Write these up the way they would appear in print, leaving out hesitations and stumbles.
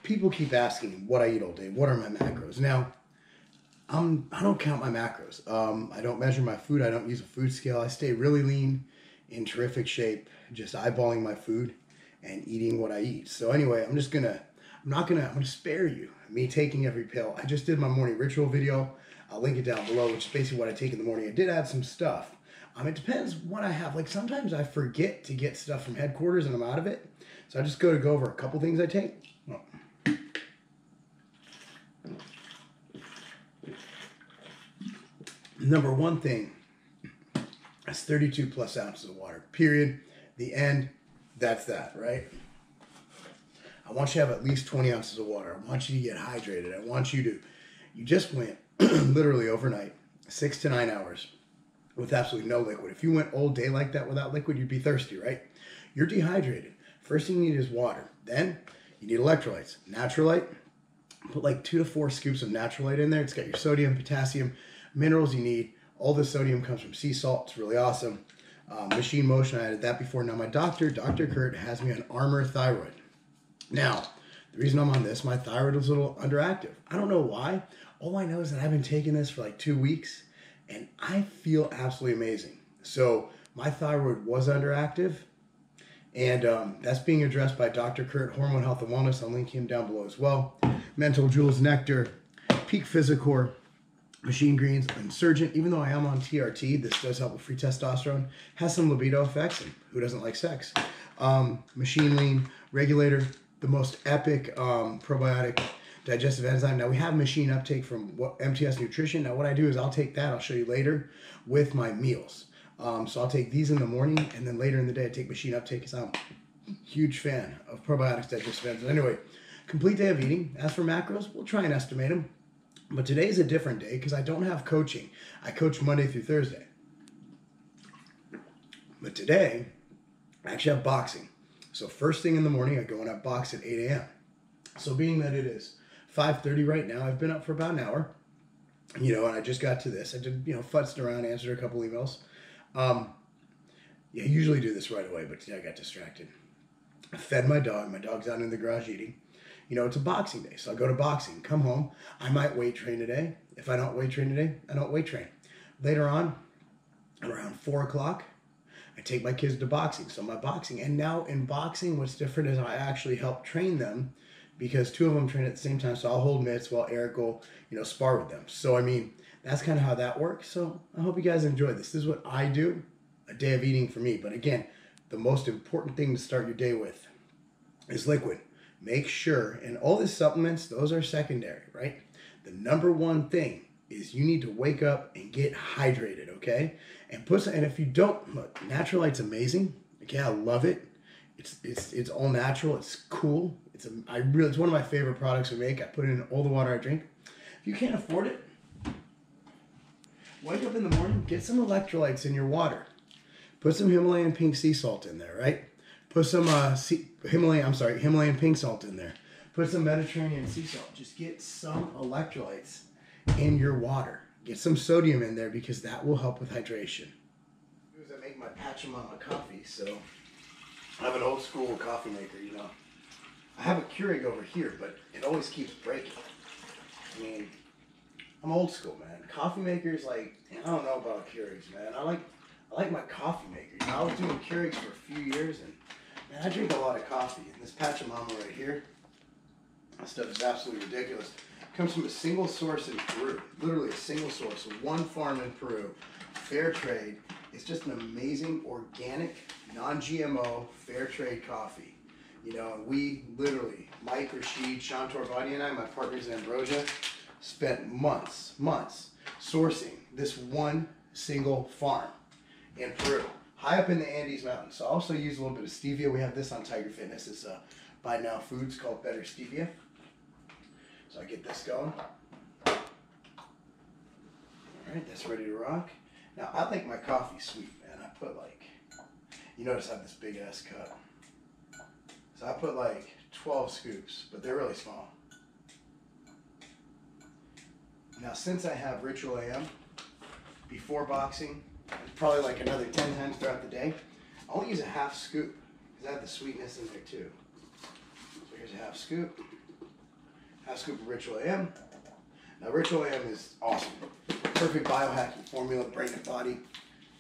people keep asking me what I eat all day. What are my macros? Now, I don't count my macros. I don't measure my food. I don't use a food scale. I stay really lean, in terrific shape, just eyeballing my food and eating what I eat. So anyway, I'm gonna spare you me taking every pill. I just did my morning ritual video. I'll link it down below, which is basically what I take in the morning. I did add some stuff. It depends what I have. Like sometimes I forget to get stuff from headquarters and I'm out of it. So I just go over a couple things I take. Number one thing is 32 plus ounces of water, period. The end, that's that, right? I want you to have at least 20 ounces of water. I want you to get hydrated. I want you just went literally overnight, 6 to 9 hours with absolutely no liquid. If you went all day like that without liquid, you'd be thirsty, right? You're dehydrated. First thing you need is water. Then you need electrolytes. Naturalite, put like 2 to 4 scoops of Naturalite in there. It's got your sodium, potassium, minerals you need. All the sodium comes from sea salt. It's really awesome. Machine motion, I added that before. Now my doctor, Dr. Kurt, has me on Armor Thyroid. Now, the reason I'm on this, my thyroid was a little underactive. I don't know why. All I know is that I've been taking this for like 2 weeks and I feel absolutely amazing. So my thyroid was underactive and that's being addressed by Dr. Kurt, Hormone Health and Wellness. I'll link him down below as well. Mental Jewels Nectar, Peak Physicor, Machine Greens, Insurgent. Even though I am on TRT, this does help with free testosterone. Has some libido effects, and who doesn't like sex? Machine Lean, Regulator, the most epic probiotic digestive enzyme. Now we have machine uptake from MTS Nutrition. Now what I do is I'll take that, I'll show you later, with my meals. So I'll take these in the morning, and then later in the day I take machine uptake because I'm a huge fan of probiotics, digestive enzymes. Anyway, complete day of eating. As for macros, we'll try and estimate them. But today's a different day because I don't have coaching. I coach Monday through Thursday. But today, I actually have boxing. So first thing in the morning, I go and I box at 8 a.m. So being that it is 5:30 right now, I've been up for about an hour. And I just got to this. I did, futzed around, answered a couple emails. I usually do this right away, but today I got distracted. I fed my dog. My dog's out in the garage eating. It's a boxing day, so I go to boxing, come home. I might weight train today. If I don't weight train today, I don't weight train. Later on, around 4 o'clock, I take my kids to boxing. So my boxing, and now in boxing, what's different is I actually help train them because 2 of them train at the same time. So I'll hold mitts while Eric will, spar with them. So, that's kind of how that works. So I hope you guys enjoy this. This is what I do, a day of eating for me. But again, the most important thing to start your day with is liquid. Make sure, and all the supplements, those are secondary, right? The number one thing is you need to wake up and get hydrated, okay? And if you don't, look, Naturalite's amazing. Okay, I love it. It's all natural. It's cool. It's one of my favorite products we make. I put it in all the water I drink. If you can't afford it, wake up in the morning, get some electrolytes in your water. Put some Himalayan pink sea salt in there, right? Put some Himalayan pink salt in there. Put some Mediterranean sea salt. Just get some electrolytes in your water. Get some sodium in there because that will help with hydration. I make my Pachamama coffee, so I have an old school coffee maker, I have a Keurig over here, but it always keeps breaking. I'm old school, man. Coffee makers, I don't know about Keurigs, man. I like my coffee maker. I was doing Keurigs for a few years, and man, I drink a lot of coffee, and this Pachamama right here, that stuff is absolutely ridiculous. It comes from a single source in Peru, literally a single source, one farm in Peru, fair trade. It's just an amazing, organic, non-GMO, fair trade coffee. We literally, Mike, Rashid, Shantor Badi, and I, my partners in Ambrosia, spent months sourcing this one single farm in Peru. High up in the Andes Mountains. So I also use a little bit of stevia. We have this on Tiger Fitness. It's By Now Foods called Better Stevia. So I get this going. All right, that's ready to rock. Now I like my coffee sweet, man. I put you notice I have this big ass cup. So I put 12 scoops, but they're really small. Now since I have Ritual AM before boxing, probably another 10 times throughout the day, I only use a half scoop because I have the sweetness in there too. So here's a half scoop. half scoop of Ritual AM. Now, Ritual AM is awesome. Perfect biohacking formula, brain and body.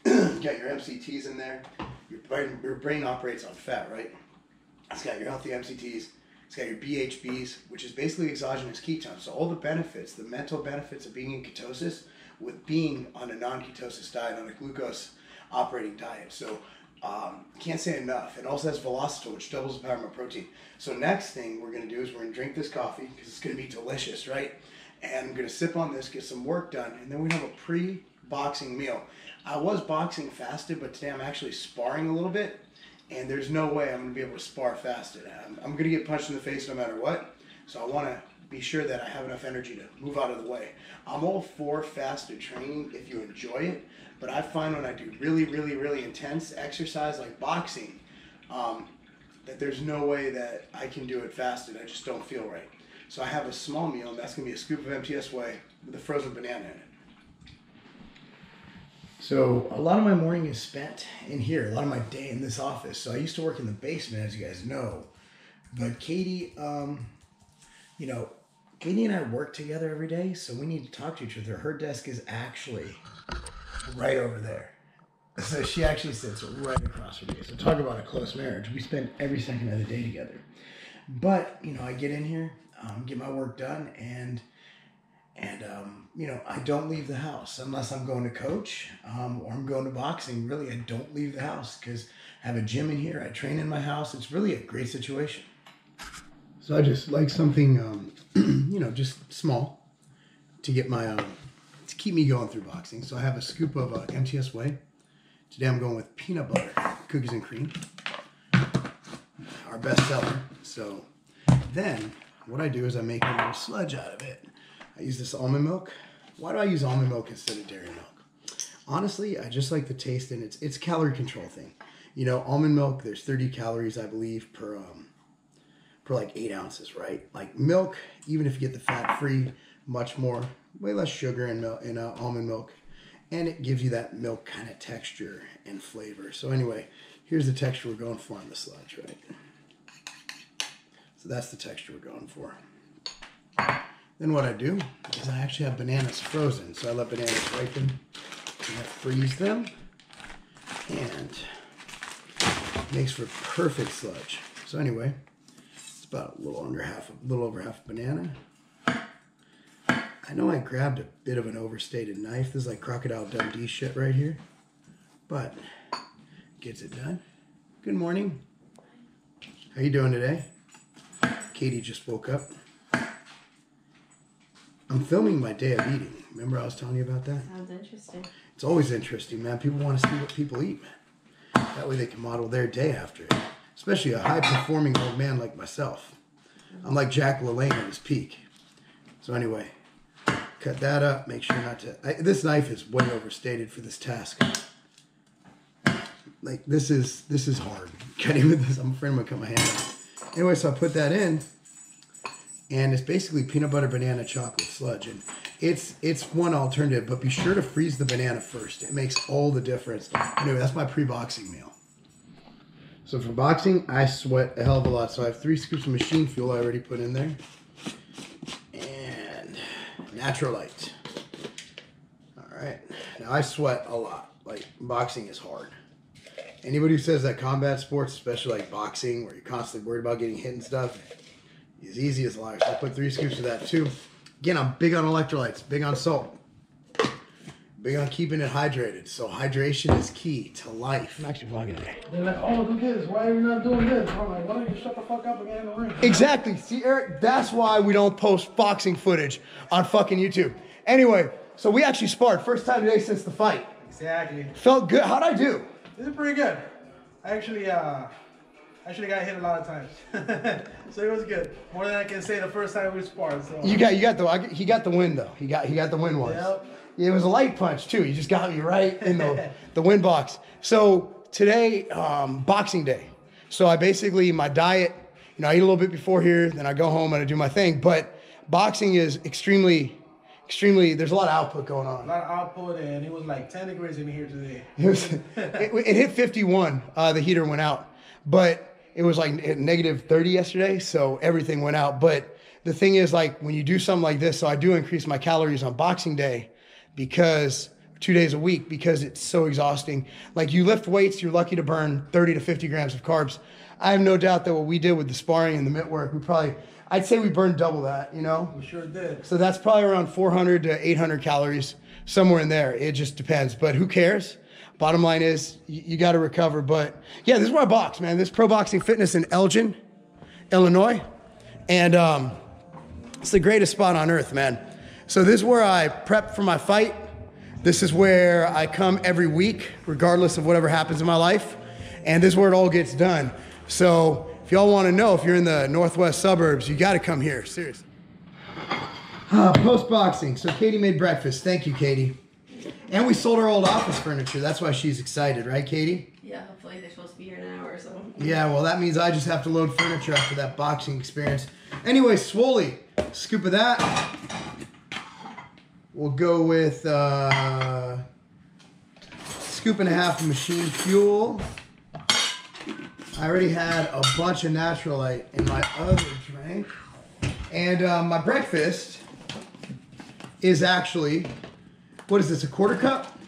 You got your MCTs in there. Your brain operates on fat, right? It's got your healthy MCTs. It's got your BHBs, which is basically exogenous ketones. So all the benefits, the mental benefits of being in ketosis with being on a non-ketosis diet, on a glucose operating diet. So can't say enough. It also has velocitol, which doubles the power of my protein. So next thing we're going to do is we're going to drink this coffee because it's going to be delicious, right? And I'm going to sip on this, get some work done, and then we have a pre-boxing meal. I was boxing fasted, but today I'm actually sparring a little bit. And there's no way I'm going to be able to spar fasted. I'm going to get punched in the face no matter what. So I want to be sure that I have enough energy to move out of the way. I'm all for fasted training if you enjoy it. But I find when I do really, really, really intense exercise like boxing, that there's no way that I can do it fasted. I just don't feel right. So I have a small meal, and that's going to be a scoop of MTS whey with a frozen banana in it. So a lot of my morning is spent in here, a lot of my day in this office. So I used to work in the basement, as you guys know. But Katie, you know, Katie and I work together every day, so we need to talk to each other. Her desk is actually right over there. So she actually sits right across from me. So talk about a close marriage. We spend every second of the day together. But, you know, I get in here, get my work done, and you know, I don't leave the house unless I'm going to coach or I'm going to boxing. Really, I don't leave the house because I have a gym in here. I train in my house. It's really a great situation. So I just like something, you know, just small to get my, to keep me going through boxing. So I have a scoop of MTS whey. Today I'm going with peanut butter, cookies and cream, our best seller. So then what I do is I make a little sludge out of it. I use this almond milk. Why do I use almond milk instead of dairy milk? Honestly, I just like the taste, and it's a calorie control thing. You know, almond milk, there's 30 calories, I believe, per like 8 ounces, right? Like milk, even if you get the fat-free, much more, way less sugar in almond milk, and it gives you that milk kind of texture and flavor. So anyway, here's the texture we're going for on the sludge, right? So that's the texture we're going for. Then what I do is I actually have bananas frozen. So I let bananas ripen and I freeze them, and it makes for perfect sludge. So anyway, it's about a little over half a banana. I know I grabbed a bit of an overstated knife. This is like Crocodile Dundee shit right here, but gets it done. Good morning. How you doing today? Katie just woke up. I'm filming my day of eating. Remember I was telling you about that? Sounds interesting. It's always interesting, man. People want to see what people eat, man. That way they can model their day after it. Especially a high-performing old man like myself. I'm like Jack LaLanne at his peak. So anyway, cut that up. Make sure not to... this knife is way overstated for this task. Like, this is hard. Cutting with this, I'm afraid I'm going to cut my hand off. Anyway, so I put that in. And it's basically peanut butter banana chocolate sludge. And it's one alternative, but be sure to freeze the banana first. It makes all the difference. Anyway, that's my pre-boxing meal. So for boxing, I sweat a hell of a lot. So I have 3 scoops of machine fuel I already put in there. And natural light. All right. Now I sweat a lot. Like, boxing is hard. Anybody who says that combat sports, especially like boxing, where you're constantly worried about getting hit and stuff, as easy as life. So I put 3 scoops of that too. Again, I'm big on electrolytes, big on salt, big on keeping it hydrated. So hydration is key to life. I'm actually vlogging today. They're like, oh, do this. Why are you not doing this? I'm like, why don't you shut the fuck up and get in the ring? Exactly. See, Eric, that's why we don't post boxing footage on fucking YouTube. Anyway, so we actually sparred. First time today since the fight. Exactly. Felt good. How'd I do? This is pretty good. I actually got hit a lot of times. So it was good. More than I can say the first time we sparred. So he got the win though. He got the win once. Yep. It was a light punch too. You just got me right in the win box. So today, boxing day. So I basically, my diet, you know, I eat a little bit before here, then I go home and I do my thing. But boxing is extremely, there's a lot of output going on. A lot of output, and it was like 10 degrees in here today. It hit 51, the heater went out. But it was like -30 yesterday, so everything went out. But the thing is, like, when you do something like this, so I do increase my calories on Boxing Day because 2 days a week, because it's so exhausting. Like, you lift weights, you're lucky to burn 30 to 50 grams of carbs. I have no doubt that what we did with the sparring and the mitt work, I'd say we burned double that, you know? We sure did. So that's probably around 400 to 800 calories, somewhere in there. It just depends, but who cares? Bottom line is, you got to recover. But yeah, this is where I box, man. This Pro Boxing Fitness in Elgin, Illinois. And it's the greatest spot on earth, man. So this is where I prep for my fight. This is where I come every week, regardless of whatever happens in my life. And this is where it all gets done. So if y'all want to know, if you're in the northwest suburbs, you got to come here, seriously. Post-boxing. So Katie made breakfast. Thank you, Katie. And we sold our old office furniture. That's why she's excited, right, Katie? Yeah, hopefully they're supposed to be here in an hour or so. Yeah, well, that means I just have to load furniture after that boxing experience. Anyway, Swoley, scoop of that. We'll go with scoop and a half of machine fuel. I already had a bunch of Natural Light in my other drink. And my breakfast is actually, what is this, a quarter cup?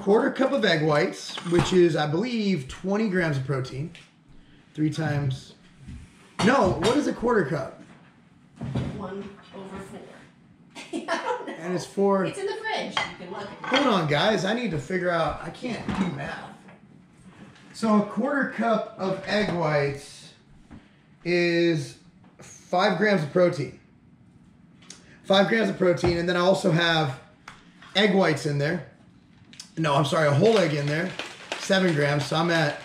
Quarter cup of egg whites, which is, I believe, 20 grams of protein. 3 times, no, what is a quarter cup? 1/4. I don't know. And it's 4. It's in the fridge. You can look. Hold on, guys, I need to figure out, I can't do math. So a quarter cup of egg whites is 5 grams of protein. 5 grams of protein, and then I also have egg whites in there. No, I'm sorry, a whole egg in there, 7 grams. So I'm at,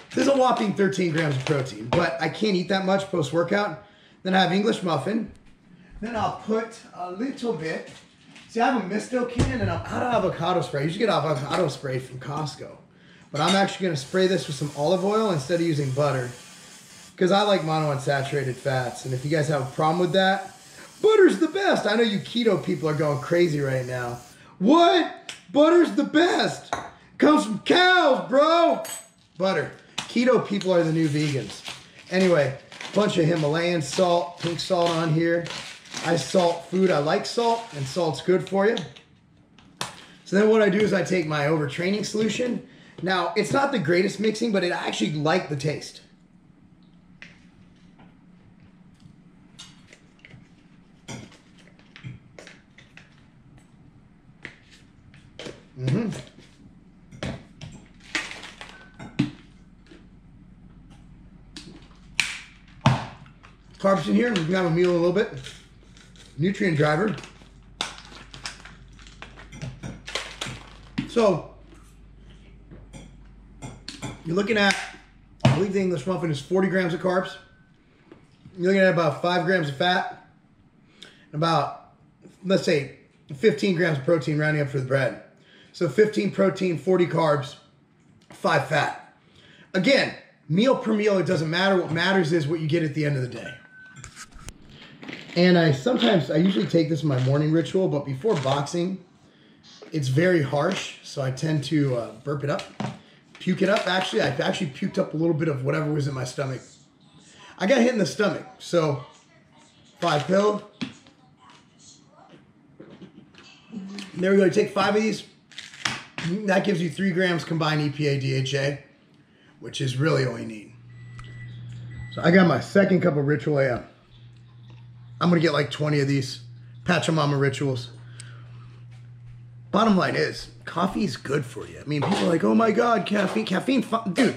this is a whopping 13 grams of protein, but I can't eat that much post-workout. Then I have English muffin. Then I'll put a little bit. See, I have a Misto can and I'm out of avocado spray. You should get avocado spray from Costco. But I'm actually gonna spray this with some olive oil instead of using butter, because I like monounsaturated fats. And if you guys have a problem with that, butter's the best. I know you keto people are going crazy right now. What? Butter's the best. Comes from cows, bro. Butter. Keto people are the new vegans. Anyway, bunch of Himalayan salt, pink salt on here. I salt food. I like salt, and salt's good for you. So then what I do is I take my overtraining solution. Now, it's not the greatest mixing, but I actually like the taste. Carbs in here, we can have a meal a little bit. Nutrient driver. So, you're looking at, I believe the English muffin is 40 grams of carbs. You're looking at about 5 grams of fat. And about, let's say, 15 grams of protein, rounding up for the bread. So 15 protein, 40 carbs, 5 fat. Again, meal per meal, it doesn't matter. What matters is what you get at the end of the day. And I usually take this in my morning ritual, but before boxing, it's very harsh. So I tend to burp it up, puke it up. Actually, I actually puked up a little bit of whatever was in my stomach. I got hit in the stomach. So 5 pill. There we go. You take 5 of these. That gives you 3 grams combined EPA DHA, which is really all you need. So I got my second cup of Ritual AM. I'm going to get like 20 of these Pachamama Rituals. Bottom line is, coffee is good for you. I mean, people are like, oh my God, caffeine. Dude,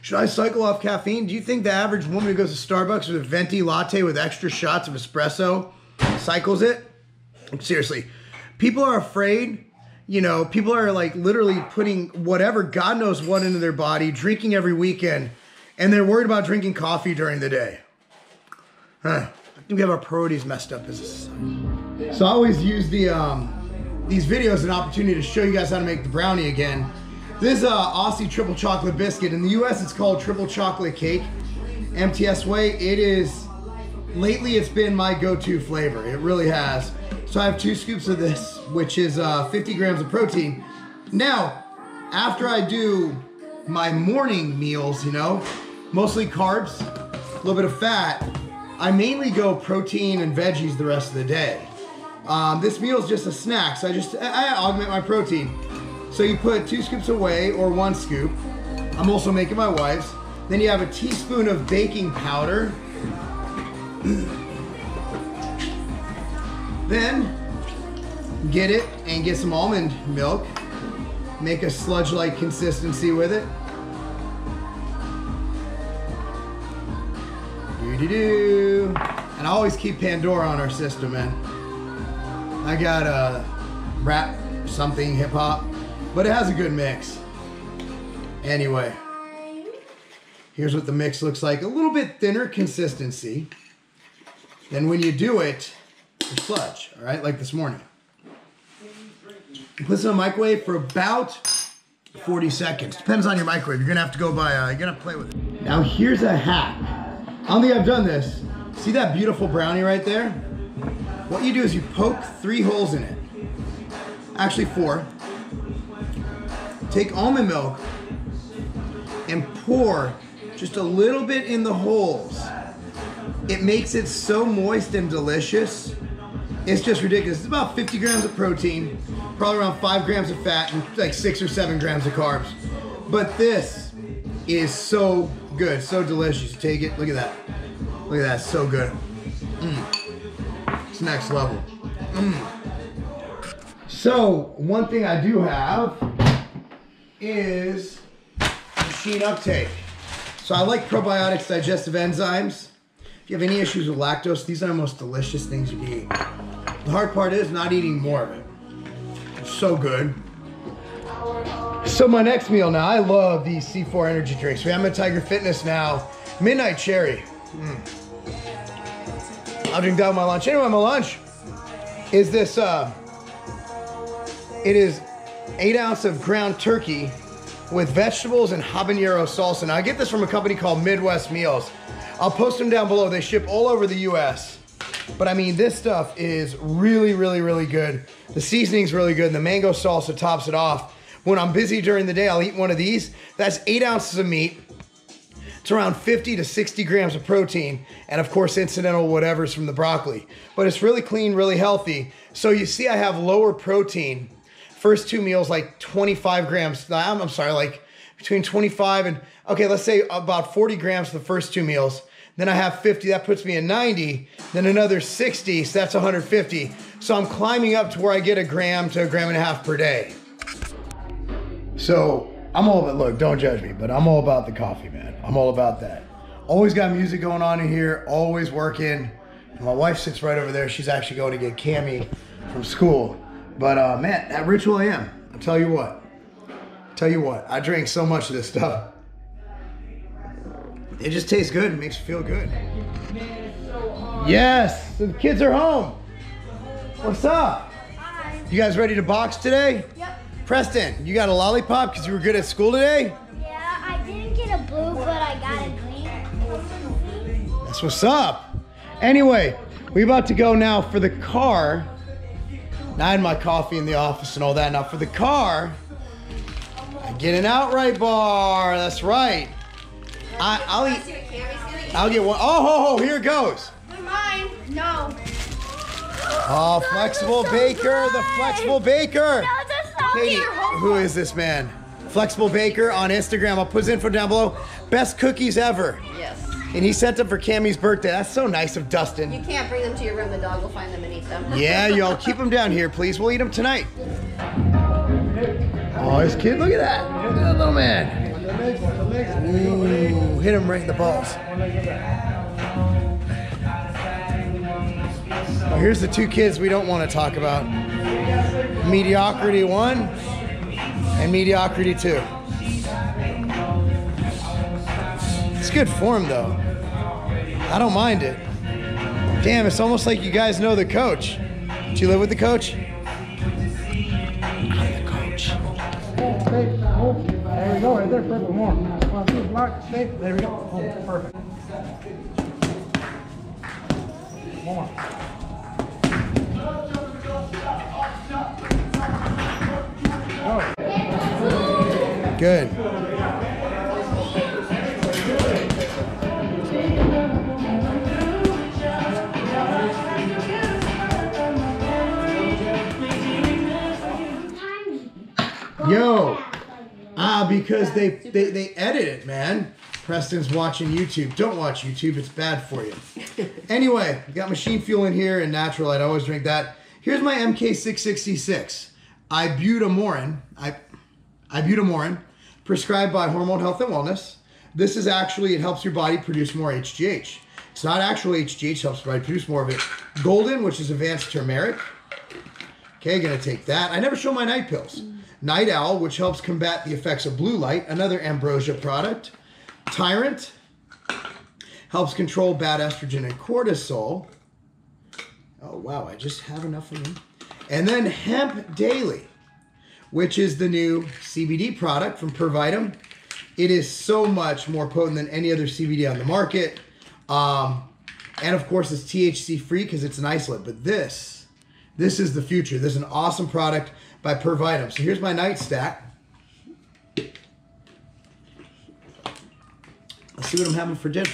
should I cycle off caffeine? Do you think the average woman who goes to Starbucks with a venti latte with extra shots of espresso cycles it? Seriously. People are afraid. You know, people are like literally putting whatever, God knows what, into their body, drinking every weekend, and they're worried about drinking coffee during the day. Huh. I think we have our priorities messed up as a society. So I always use these videos as an opportunity to show you guys how to make the brownie again. This is Aussie triple chocolate biscuit. In the US, it's called triple chocolate cake. MTS way, lately it's been my go-to flavor. It really has. So I have 2 scoops of this, which is 50 grams of protein. Now, after I do my morning meals, you know, mostly carbs, a little bit of fat, I mainly go protein and veggies the rest of the day. This meal is just a snack, so I augment my protein. So you put 2 scoops of whey or 1 scoop. I'm also making my wife's. Then you have a teaspoon of baking powder. Then get it and get some almond milk. Make a sludge-like consistency with it. Do-do-do. And I always keep Pandora on our system, man. I got rap something hip hop, but it has a good mix. Anyway, here's what the mix looks like. A little bit thinner consistency. Then when you do it, you sludge, all right, like this morning. You put this in a microwave for about 40 seconds. Depends on your microwave. You're gonna have to go by, you're gonna have to play with it. Now here's a hack. I don't think I've done this. See that beautiful brownie right there? What you do is you poke 3 holes in it. Actually 4. Take almond milk and pour just a little bit in the holes. It makes it so moist and delicious. It's just ridiculous. It's about 50 grams of protein, probably around 5 grams of fat, and like 6 or 7 grams of carbs. But this is so good, so delicious. Take it, look at that. Look at that, so good. It's next level. So, one thing I do have is machine uptake. So I like probiotics, digestive enzymes. If you have any issues with lactose, these are the most delicious things you can eat. The hard part is not eating more of it. It's so good. So my next meal now, I love these C4 energy drinks. We have them at Tiger Fitness now. Midnight Cherry. I'll drink that with my lunch. Anyway, my lunch is this, it is 8 ounces of ground turkey with vegetables and habanero salsa. Now I get this from a company called Midwest Meals. I'll post them down below. They ship all over the US. But I mean, this stuff is really, really, really good. The seasoning's really good and the mango salsa tops it off. When I'm busy during the day, I'll eat one of these. That's 8 ounces of meat. It's around 50 to 60 grams of protein, and of course, incidental whatever's from the broccoli. But it's really clean, really healthy. So you see I have lower protein. First 2 meals, like 25 grams. I'm sorry, like between 25 and, okay, let's say about 40 grams for the first 2 meals. Then I have 50, that puts me at 90. Then another 60, so that's 150. So I'm climbing up to where I get 1 gram to 1.5 grams per day. So I'm all about, look, don't judge me, but I'm all about the coffee, man. I'm all about that. Always got music going on in here, always working. My wife sits right over there. She's actually going to get Cammy from school. But man, that ritual I am. I'll tell you what. I drink so much of this stuff. It just tastes good. It makes you feel good. Yes, the kids are home. What's up? Hi. You guys ready to box today? Yep. Preston, you got a lollipop because you were good at school today? Yeah, I didn't get a blue, but I got a green. That's what's up. Anyway, we're about to go now for the car. Now I had my coffee in the office and all that. Now for the car, I get an outright bar. That's right. I'll eat. I'll get one. Oh, here it goes. They're mine. No. Oh, Flexible Baker, the Flexible Baker. No, that's not Katie, your home. who is this man? Flexible Baker on Instagram. I'll put his info down below. Best cookies ever. Yes. And he sent them for Cammy's birthday. That's so nice of Dustin. You can't bring them to your room. The dog will find them and eat them. Yeah, y'all keep them down here, please. We'll eat them tonight. Oh, this kid, look at that. Look at that little man. Ooh, hit him right in the balls. Oh, here's the 2 kids we don't want to talk about. Mediocrity 1 and Mediocrity 2. It's good form though. I don't mind it. Damn, it's almost like you guys know the coach. Do you live with the coach? I'm the coach. There we go, right there, perfect. More. 1, 2, block, stay. There we go. Oh, perfect. One more. Good. Yo. Because they edit it, man. Preston's watching YouTube. Don't watch YouTube. It's bad for you. Anyway, got machine fuel in here and natural. I'd always drink that. Here's my MK666. Ibutamorin, prescribed by Hormone Health and Wellness. This is actually, it helps your body produce more HGH. It's not actual HGH, helps your body produce more of it. Golden, which is advanced turmeric. Okay, gonna take that. I never show my night pills. Night Owl, which helps combat the effects of blue light, another Ambrosia product. Tyrant, helps control bad estrogen and cortisol. Oh, wow, I just have enough of them. And then Hemp Daily, which is the new CBD product from Pervitum. It is so much more potent than any other CBD on the market. And of course, it's THC free because it's an isolate. But this is the future. This is an awesome product by Pervitum. So here's my night stack. Let's see what I'm having for dinner.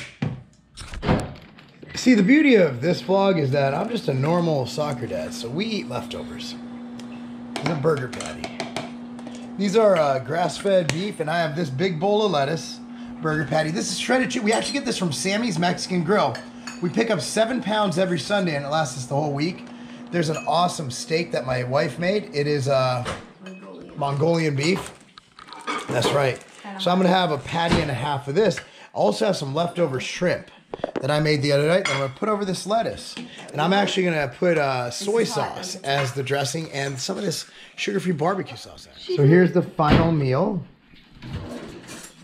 See, the beauty of this vlog is that I'm just a normal soccer dad, so we eat leftovers. This is a burger patty. These are grass-fed beef, and I have this big bowl of lettuce, burger patty. This is shredded chicken. We actually get this from Sammy's Mexican Grill. We pick up 7 pounds every Sunday, and it lasts us the whole week. There's an awesome steak that my wife made. It is Mongolian beef. That's right. So I'm going to have a patty and a half of this. I also have some leftover shrimp that I made the other night that I'm going to put over this lettuce. And I'm actually going to put soy sauce as the dressing and some of this sugar-free barbecue sauce. So here's the final meal.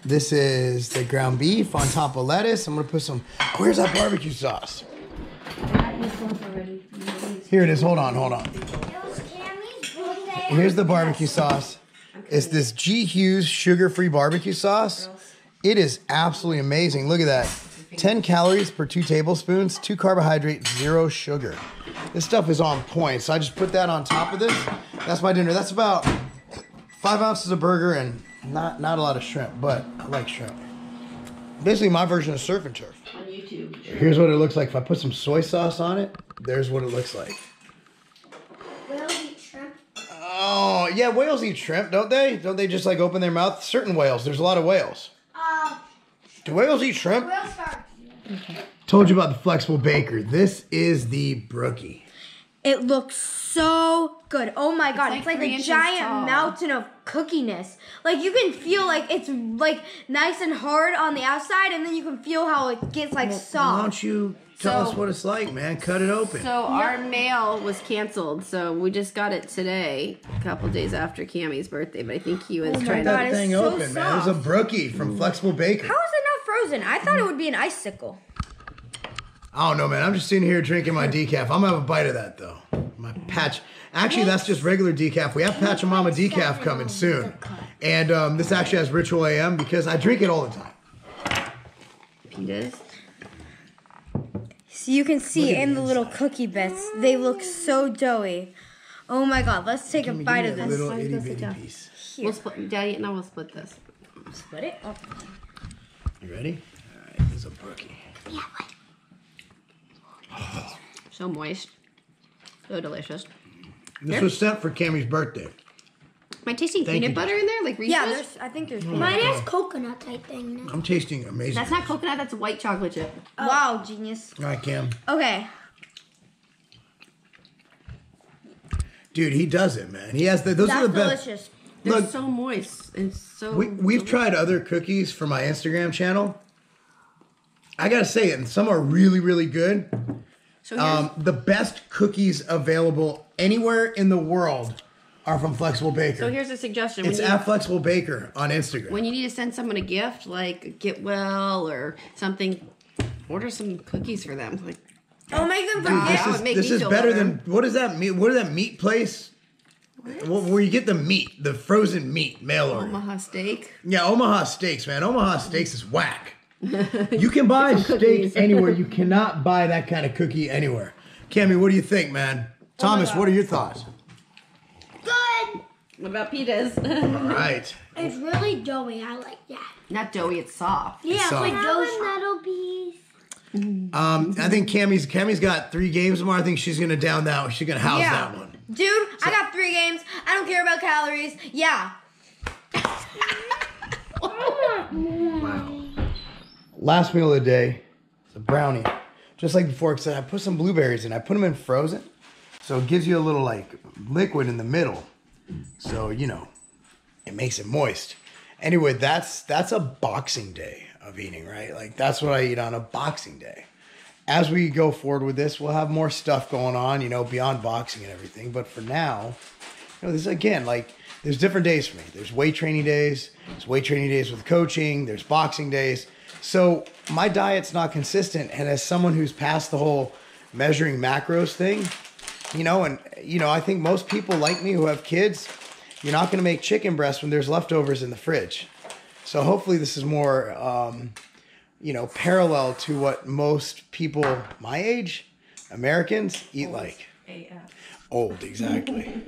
This is the ground beef on top of lettuce. I'm going to put some... Oh, where's that barbecue sauce? Here it is. Hold on. Here's the barbecue sauce. It's this G. Hughes sugar-free barbecue sauce. It is absolutely amazing. Look at that. 10 calories per 2 tablespoons, 2 carbohydrates, 0 sugar. This stuff is on point. So I just put that on top of this. That's my dinner. That's about 5 ounces of burger and not a lot of shrimp, but I like shrimp. Basically my version of surf and turf. On YouTube. Here's what it looks like. If I put some soy sauce on it, there's what it looks like. Whales eat shrimp. Oh, yeah, whales eat shrimp, don't they? Don't they just like open their mouth? Certain whales. There's a lot of whales. Do whales eat shrimp? Whale sharks. Told you about the flexible baker. This is the brookie. It looks so good. Oh my god, it's like 3 a inches giant tall. mountain of cookiness. Like you can feel like it's like nice and hard on the outside, and then you can feel how it gets like Why soft. don't you tell us what it's like, man? Cut it open. So our mail was canceled, so we just got it today, a couple days after Cammy's birthday. But I think he was trying God, to. that it's thing so open, man. It's a soft. brookie from Flexible Baker. How is it not frozen? I thought it would be an icicle. I don't know, man. I'm just sitting here drinking my decaf. I'm gonna have a bite of that though. My patch. Actually, that's just regular decaf. We have Patch and Mama decaf coming soon, and this actually has Ritual AM because I drink it all the time. He does. So you can see in the little cookie bits, they look so doughy. Oh my god, let's take a bite of this. Little Let's itty go sit bitty down. piece. We'll split, Daddy. Now we'll split this. Split it up. You ready? All right, this is a brookie. So moist. So delicious. This was sent for Cammy's birthday. Am I tasting Thank peanut you. butter in there? Like Reese's? Yeah, I think there's Mine has coconut type thing. I'm tasting amazing. That's not coconut. That's white chocolate chip. Wow, genius. All right, Cam. Okay. Dude, he does it, man. He has the. Those That's are the best. delicious. They're Look, so moist and so. We've tried other cookies for my Instagram channel. I gotta say it, and some are really, really good. So here's, The best cookies available anywhere in the world are from Flexible Baker. so here's a suggestion. It's at Flexible Baker on Instagram. When you need to send someone a gift, like get well or something, order some cookies for them. Like I'll make them Wow. forget. That would make This me is feel better better. than what is that meat? What is that meat place? Where you get the meat, the frozen meat, mail order. Omaha steak. Yeah, Omaha Steaks, man. Omaha Steaks is whack. You can buy steak cookies. anywhere. You cannot buy that kind of cookie anywhere. Cammy, what do you think, man? Thomas, what are your thoughts? Good. What about pitas? All right. It's really doughy. I like that. Not doughy, it's soft. Yeah, it's soft. like dough. That'll be. I think Cammy's got 3 games more. I think she's gonna down that one. She's gonna house that one. Dude, I got 3 games. I don't care about calories. Yeah. Last meal of the day is a brownie. Just like before, because I put some blueberries in. I put them in frozen. So it gives you a little like liquid in the middle. So, you know, it makes it moist. Anyway, that's a boxing day of eating, right? Like that's what I eat on a boxing day. As we go forward with this, we'll have more stuff going on, you know, beyond boxing and everything. But for now, you know, this again, like there's different days for me. There's weight training days. There's weight training days with coaching. There's boxing days. So my diet's not consistent. And as someone who's past the whole measuring macros thing, you know, and, you know, I think most people like me who have kids, you're not going to make chicken breast when there's leftovers in the fridge. So hopefully this is more, you know, parallel to what most people my age, Americans, eat like. AF. Old, exactly.